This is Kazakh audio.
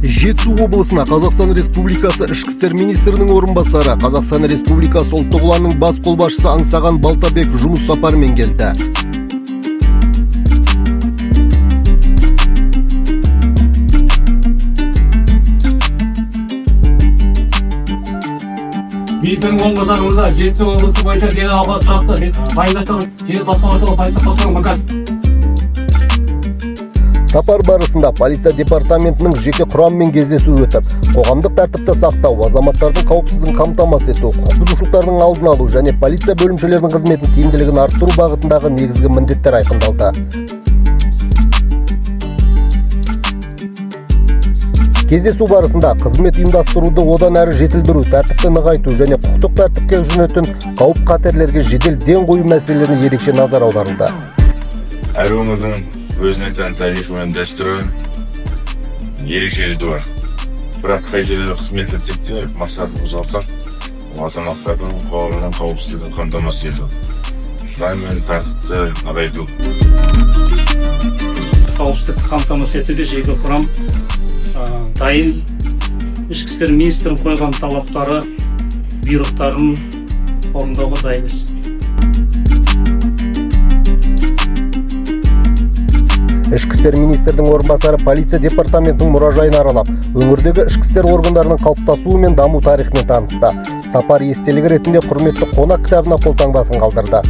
Жетісу облысына Қазақстан Республикасы Ішкі істер министрінің орынбасары, Қазақстан Республикасы ұлттық ұланның бас қолбасшысы Аңсаған Балтабеков жұмыс сапарымен келді. Министрдің орынбасарымызға Жетісу облысы бойынша жедел ахуал тұрақты баяндатып, жедел басқармадағы пайдалы магаз. Сапар барысында полиция департаментінің жеке құрамымен кездесу өтіп, қоғамдық тәртіпті сақтау, азаматтардың қауіпсіздігін қамтамасыз ету, құқық бұзушылықтардың алдын алу және полиция бөлімшелерінің қызметін тиімділігін арттыру бағытындағы негізгі міндеттер айқындалды. Кездесу барысында қызмет ұйымдастыруды одан әрі жетілдіру, тәртіпті нығайту және құқықтық тәртіпке жүгінетін қауіп-қатерлерге жедел ден қою мәселелеріне ерекше назар аударылды. Әр өңірдің өзіне тән тарихы мен дәстүрі ерекшелігі бар. Бірақ қай жерде қызмет етсек те мақсатымыз ортақ, азаматтардың қоғамның қауіпсіздігін қамтамасыз ету, заң мен тәртіпті нығайту. Қауіпсіздікті қамтамасыз етуге жеке құрам дайын. Ішкі істер министрінің қойған талаптары, бұйрықтарын орындауға дайынбыз. Ішкі істер министрдің орынбасары полиция департаментінің мұражайын аралап, өңірдегі ішкі істер органдарының қалыптасуы мен даму тарихымен танысты. Сапар естелігі ретінде құрметті қонақ кітабына қолтаңбасын қалдырды.